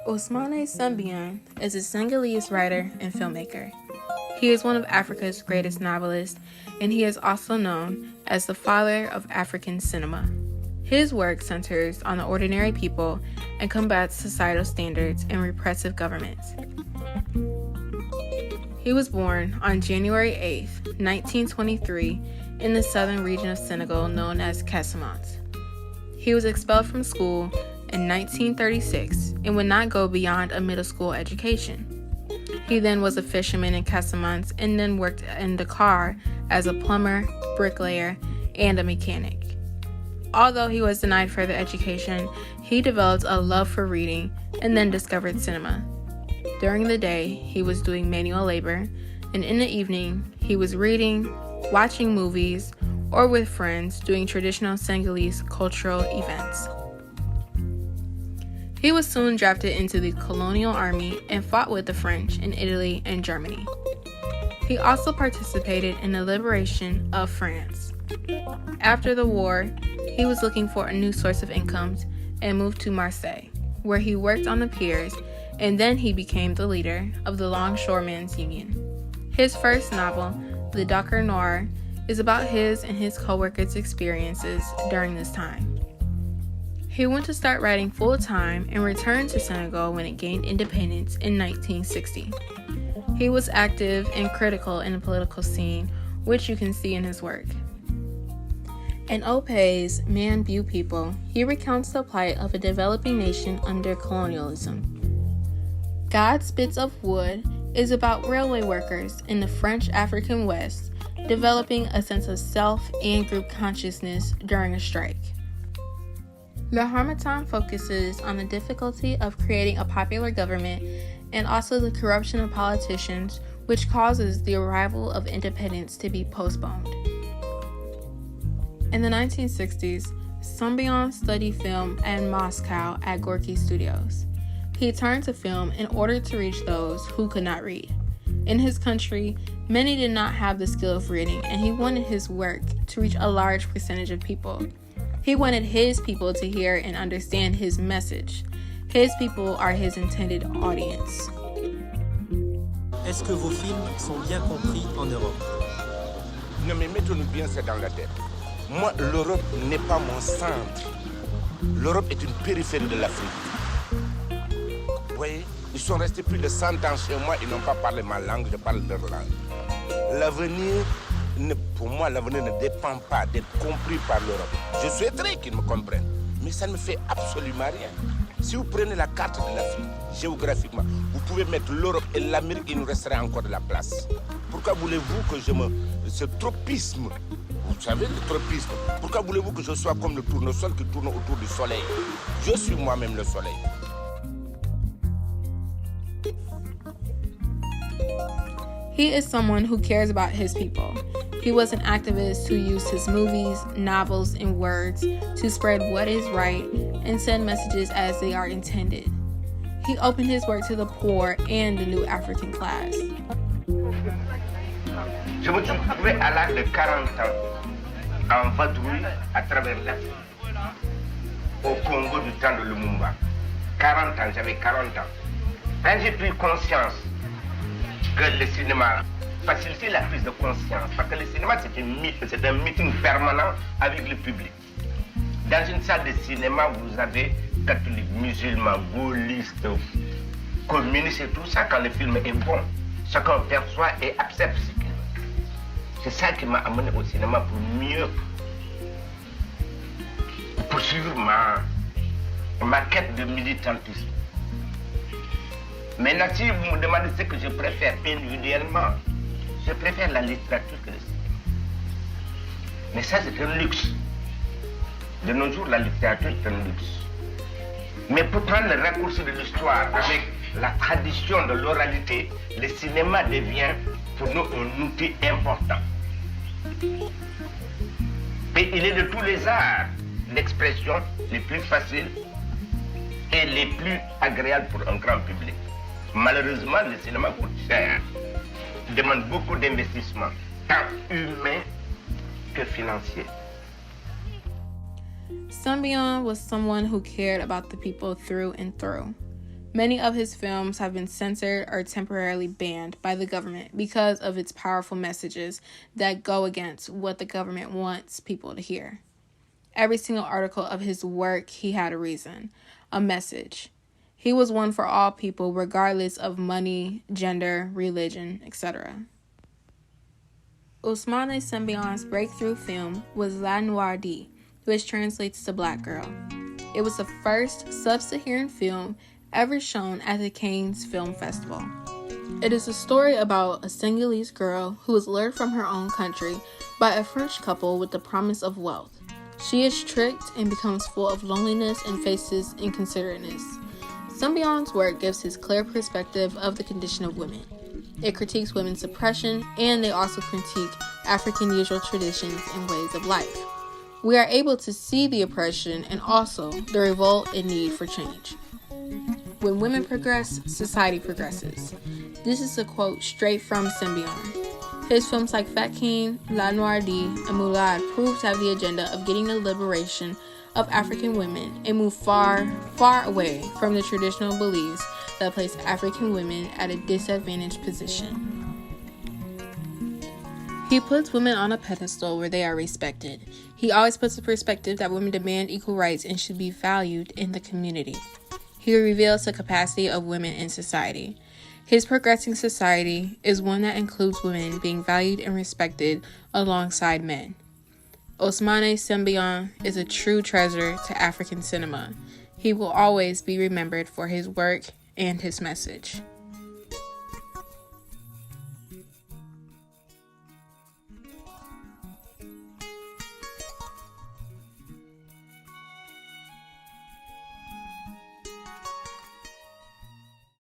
Ousmane Sembène is a Senegalese writer and filmmaker. He is one of Africa's greatest novelists, and he is also known as the father of African cinema. His work centers on the ordinary people and combats societal standards and repressive governments. He was born on January 8, 1923, in the southern region of Senegal known as Casamance. He was expelled from school in 1936 and would not go beyond a middle school education. He then was a fisherman in Casamance and then worked in Dakar as a plumber, bricklayer, and a mechanic. Although he was denied further education, he developed a love for reading and then discovered cinema. During the day, he was doing manual labor, and in the evening, he was reading, watching movies, or with friends doing traditional Senegalese cultural events. He was soon drafted into the colonial army and fought with the French in Italy and Germany. He also participated in the liberation of France. After the war, he was looking for a new source of income and moved to Marseille, where he worked on the piers, and then he became the leader of the Longshoremen's Union. His first novel, The Dakar Noir, is about his and his co-workers' experiences during this time. He went to start writing full-time and returned to Senegal when it gained independence in 1960. He was active and critical in the political scene, which you can see in his work. In Opé's Man View People, he recounts the plight of a developing nation under colonialism. God's Bits of Wood is about railway workers in the French African West developing a sense of self and group consciousness during a strike. Le Harmattan focuses on the difficulty of creating a popular government and also the corruption of politicians, which causes the arrival of independence to be postponed. In the 1960s, Sembène studied film in Moscow at Gorky Studios. He turned to film in order to reach those who could not read. In his country, many did not have the skill of reading, and he wanted his work to reach a large percentage of people. He wanted his people to hear and understand his message. His people are his intended audience. Est-ce que vos films sont bien compris en Europe? Non mais mettons-nous bien ça dans la tête. Moi, l'Europe n'est pas mon centre. L'Europe est une périphérie de l'Afrique. Vous voyez, ils sont restés plus de 100 ans chez moi, ils n'ont pas parlé ma langue, je parle leur langue. L'avenir, pour moi, l'avenir ne dépend pas d'être compris par l'Europe. Je souhaiterais qu'ils me comprennent, mais ça ne me fait absolument rien. Si vous prenez la carte de l'Afrique, géographiquement, vous pouvez mettre l'Europe et l'Amérique, il nous resterait encore de la place. Pourquoi voulez-vous que ce tropisme, vous savez le tropisme, pourquoi voulez-vous que je sois comme le tournesol qui tourne autour du soleil? Je suis moi-même le soleil. He is someone who cares about his people. He was an activist who used his movies, novels, and words to spread what is right and send messages as they are intended. He opened his work to the poor and the new African class. Je me suis trouvé à l'âge de 40 ans en vadrouille à travers l'Afrique, au Congo du temps de Lumumba. 40 ans, j'avais 40 ans. Quand j'ai pris conscience que le cinéma facilitait la prise de conscience, parce que le cinéma c'est un meeting permanent avec le public. Dans une salle de cinéma, vous avez catholiques, musulmans, gaullistes, communistes et tout ça. Quand le film est bon, chacun perçoit et accepte ce qu'il veut. C'est ça qui m'a amené au cinéma pour mieux poursuivre ma quête de militantisme. Maintenant, si vous me demandez ce que je préfère individuellement, je préfère la littérature que le cinéma. Mais ça, c'est un luxe. De nos jours, la littérature est un luxe. Mais pour prendre le raccourci de l'histoire avec la tradition de l'oralité, le cinéma devient pour nous un outil important. Et il est de tous les arts l'expression les plus faciles et les plus agréables pour un grand public. Malheureusement, le cinéma coûte cher, demande beaucoup d'investissement, tant humain que financier. Sembène was someone who cared about the people through and through. Many of his films have been censored or temporarily banned by the government because of its powerful messages that go against what the government wants people to hear. Every single article of his work, he had a reason, a message. He was one for all people, regardless of money, gender, religion, etc. Ousmane Sembène's breakthrough film was La Noirde, which translates to Black Girl. It was the first sub-Saharan film ever shown at the Cannes Film Festival. It is a story about a Senegalese girl who is lured from her own country by a French couple with the promise of wealth. She is tricked and becomes full of loneliness and faces inconsiderateness. Sembène's work gives his clear perspective of the condition of women. It critiques women's oppression, and they also critique African usual traditions and ways of life. We are able to see the oppression and also the revolt and need for change. When women progress, society progresses. This is a quote straight from Sembène. His films like Fakin, La Noirde, and Moulad prove to have the agenda of getting the liberation of African women and move far, far away from the traditional beliefs that place African women at a disadvantaged position. He puts women on a pedestal where they are respected. He always puts the perspective that women demand equal rights and should be valued in the community. He reveals the capacity of women in society. His progressing society is one that includes women being valued and respected alongside men. Ousmane Sembène is a true treasure to African cinema. He will always be remembered for his work and his message.